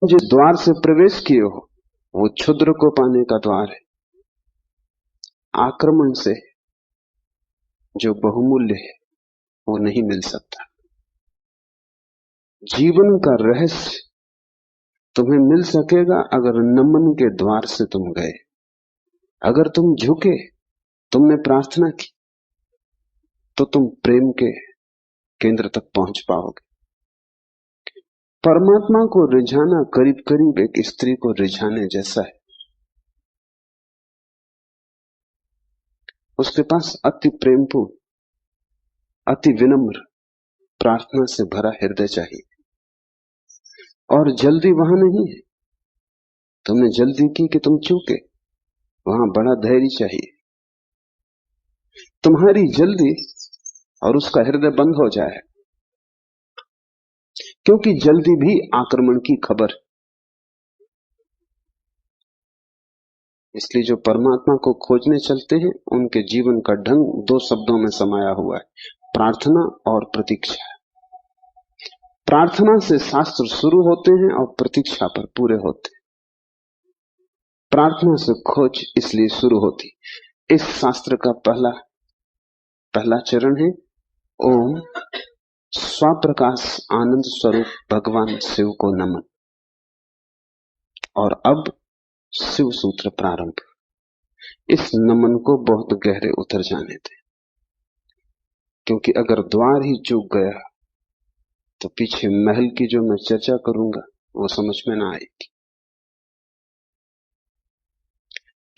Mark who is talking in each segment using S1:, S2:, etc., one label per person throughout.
S1: जिस द्वार से प्रवेश किए हो वो क्षुद्र को पाने का द्वार है। आक्रमण से जो बहुमूल्य है वो नहीं मिल सकता। जीवन का रहस्य तुम्हें मिल सकेगा अगर नमन के द्वार से तुम गए, अगर तुम झुके, तुमने प्रार्थना की, तो तुम प्रेम के केंद्र तक पहुंच पाओगे। परमात्मा को रिझाना करीब करीब एक स्त्री को रिझाने जैसा है। उसके पास अति प्रेमपूर्ण, अति विनम्र, प्रार्थना से भरा हृदय चाहिए। और जल्दी वहां नहीं है। तुमने जल्दी की कि तुम चूके, वहां बड़ा धैर्य चाहिए। तुम्हारी जल्दी और उसका हृदय बंद हो जाए, क्योंकि जल्दी भी आक्रमण की खबर। इसलिए जो परमात्मा को खोजने चलते हैं उनके जीवन का ढंग दो शब्दों में समाया हुआ है, प्रार्थना और प्रतीक्षा। प्रार्थना से शास्त्र शुरू होते हैं और प्रतीक्षा पर पूरे होते हैं। प्रार्थना से खोज इसलिए शुरू होती। इस शास्त्र का पहला चरण है ओम स्वप्रकाश आनंद स्वरूप भगवान शिव को नमन। और अब शिव सूत्र प्रारंभ। इस नमन को बहुत गहरे उतर जाने दें, क्योंकि अगर द्वार ही चूक गया तो पीछे महल की जो मैं चर्चा करूंगा वो समझ में ना आएगी।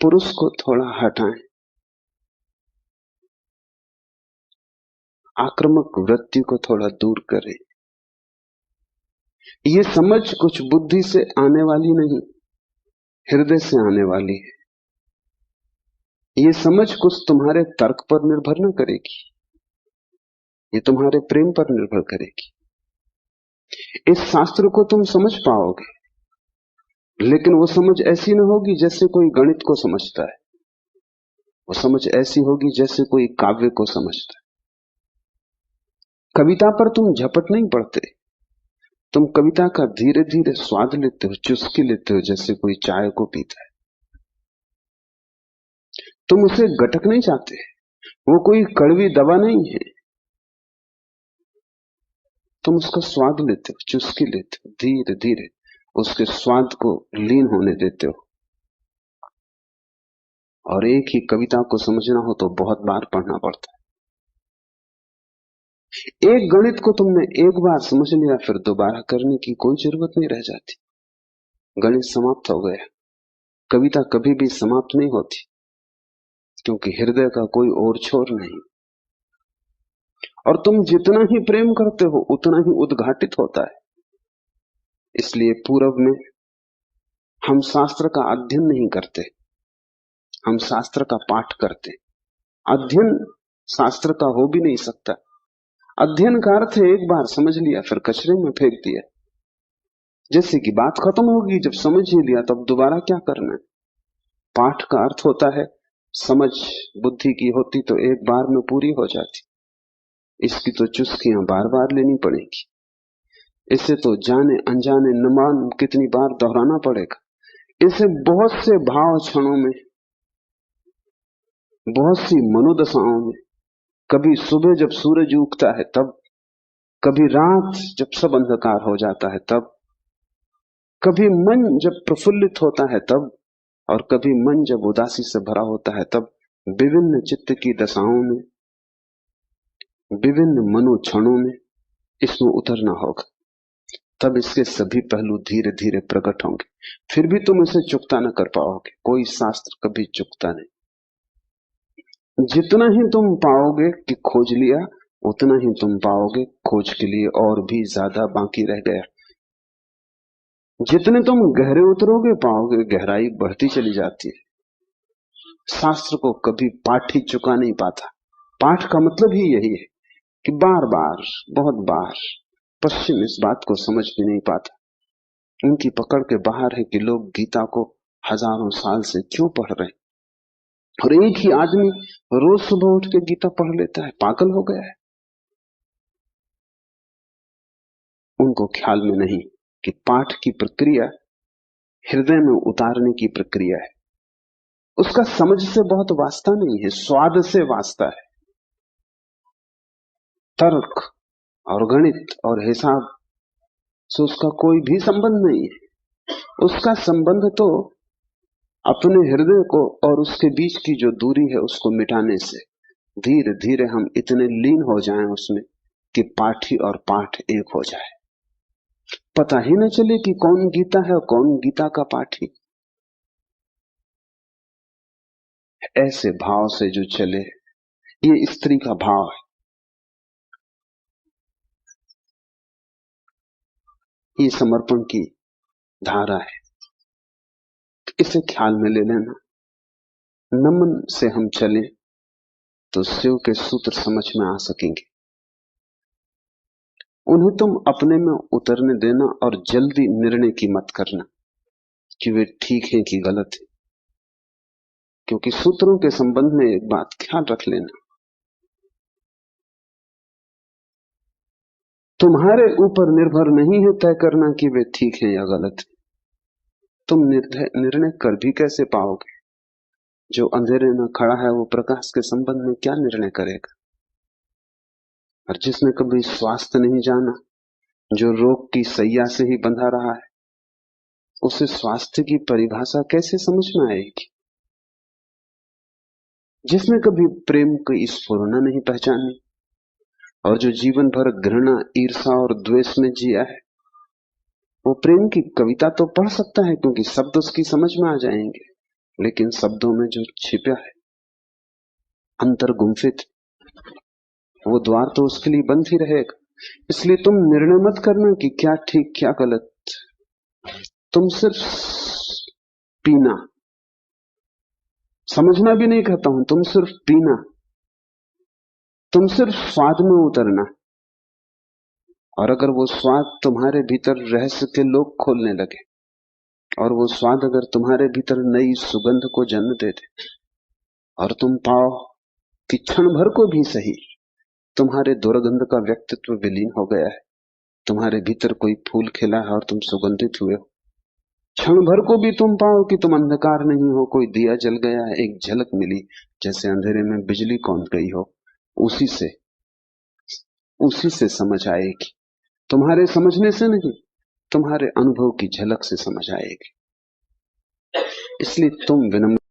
S1: पुरुष को थोड़ा हटाएं, आक्रामक वृत्ति को थोड़ा दूर करें। ये समझ कुछ बुद्धि से आने वाली नहीं, हृदय से आने वाली है। ये समझ कुछ तुम्हारे तर्क पर निर्भर न करेगी, ये तुम्हारे प्रेम पर निर्भर करेगी। इस शास्त्र को तुम समझ पाओगे, लेकिन वो समझ ऐसी न होगी जैसे कोई गणित को समझता है। वो समझ ऐसी होगी जैसे कोई काव्य को समझता है। कविता पर तुम झपट नहीं पड़ते, तुम कविता का धीरे धीरे स्वाद लेते हो, चुस्की लेते हो, जैसे कोई चाय को पीता है। तुम उसे गटक नहीं चाहते, वो कोई कड़वी दवा नहीं है। तुम उसका स्वाद लेते हो, चुस्की लेते हो, धीरे धीरे उसके स्वाद को लीन होने देते हो। और एक ही कविता को समझना हो तो बहुत बार पढ़ना पड़ता है। एक गणित को तुमने एक बार समझ लिया, फिर दोबारा करने की कोई जरूरत नहीं रह जाती। गणित समाप्त हो गया। कविता कभी भी समाप्त नहीं होती, क्योंकि हृदय का कोई और छोर नहीं। और तुम जितना ही प्रेम करते हो उतना ही उद्घाटित होता है। इसलिए पूर्व में हम शास्त्र का अध्ययन नहीं करते, हम शास्त्र का पाठ करते। अध्ययन शास्त्र का हो भी नहीं सकता। अध्ययन का अर्थ है एक बार समझ लिया फिर कचरे में फेंक दिया। जैसे कि बात खत्म होगी, जब समझ ही लिया तब दोबारा क्या करना है। पाठ का अर्थ होता है समझ बुद्धि की होती तो एक बार में पूरी हो जाती, इसकी तो चुस्कियां बार बार लेनी पड़ेगी। इसे तो जाने अनजाने न मालूम कितनी बार दोहराना पड़ेगा। इसे बहुत से भाव क्षणों में, बहुत सी मनोदशाओं में, कभी सुबह जब सूरज उगता है तब, कभी रात जब सब अंधकार हो जाता है तब, कभी मन जब प्रफुल्लित होता है तब, और कभी मन जब उदासी से भरा होता है तब, विभिन्न चित्त की दशाओं में, विभिन्न मनोक्षणों में इसमें उतरना होगा। तब इसके सभी पहलू धीरे धीरे प्रकट होंगे। फिर भी तुम इसे चुकता न कर पाओगे। कोई शास्त्र कभी चुकता नहीं। जितना ही तुम पाओगे कि खोज लिया, उतना ही तुम पाओगे खोज के लिए और भी ज्यादा बाकी रह गया। जितने तुम गहरे उतरोगे पाओगे गहराई बढ़ती चली जाती है। शास्त्र को कभी पाठ ही चुका नहीं पाता। पाठ का मतलब ही यही है कि बार बार, बहुत बार। पश्चिम इस बात को समझ भी नहीं पाता। उनकी पकड़ के बाहर है कि लोग गीता को हजारों साल से क्यों पढ़ रहे हैं, और एक ही आदमी रोज सुबह उठ के गीता पढ़ लेता है, पागल हो गया है। उनको ख्याल में नहीं कि पाठ की प्रक्रिया हृदय में उतारने की प्रक्रिया है। उसका समझ से बहुत वास्ता नहीं है, स्वाद से वास्ता है। तर्क और गणित और हिसाब से उसका कोई भी संबंध नहीं है। उसका संबंध तो अपने हृदय को और उसके बीच की जो दूरी है उसको मिटाने से धीरे धीरे हम इतने लीन हो जाएं उसमें कि पाठी और पाठ एक हो जाए। पता ही न चले कि कौन गीता है और कौन गीता का पाठी। ऐसे भाव से जो चले, ये स्त्री का भाव है, ये समर्पण की धारा है। इसे ख्याल में ले लेना। नमन से हम चले तो शिव के सूत्र समझ में आ सकेंगे। उन्हें तुम अपने में उतरने देना और जल्दी निर्णय की मत करना कि वे ठीक हैं कि गलत है, क्योंकि सूत्रों के संबंध में एक बात ख्याल रख लेना, तुम्हारे ऊपर निर्भर नहीं है तय करना कि वे ठीक है या गलत है। तुम निर्णय कर भी कैसे पाओगे? जो अंधेरे में खड़ा है वो प्रकाश के संबंध में क्या निर्णय करेगा? और जिसने कभी स्वास्थ्य नहीं जाना, जो रोग की सैया से ही बंधा रहा है, उसे स्वास्थ्य की परिभाषा कैसे समझ में आएगी? जिसने कभी प्रेम की स्फुरना नहीं पहचानी और जो जीवन भर घृणा, ईर्षा और द्वेष में जिया है, वो प्रेम की कविता तो पढ़ सकता है क्योंकि शब्द उसकी समझ में आ जाएंगे, लेकिन शब्दों में जो छिपा है, अंतर गुम्फित, वो द्वार तो उसके लिए बंद ही रहेगा। इसलिए तुम निर्णय मत करना कि क्या ठीक क्या गलत। तुम सिर्फ पीना, समझना भी नहीं कहता हूं, तुम सिर्फ पीना, तुम सिर्फ स्वाद में उतरना। और अगर वो स्वाद तुम्हारे भीतर रहस्य के लोग खोलने लगे और वो स्वाद अगर तुम्हारे भीतर नई सुगंध को जन्म दे दे और तुम पाओ कि क्षण भर को भी सही तुम्हारे दुर्गंध का व्यक्तित्व विलीन हो गया है, तुम्हारे भीतर कोई फूल खिला है और तुम सुगंधित हुए हो, क्षण भर को भी तुम पाओ कि तुम अंधकार नहीं हो, कोई दिया जल गया है, एक झलक मिली जैसे अंधेरे में बिजली कौंध गई हो, उसी से समझ आएगी। तुम्हारे समझने से नहीं, तुम्हारे अनुभव की झलक से समझ आएगी। इसलिए तुम विनम्र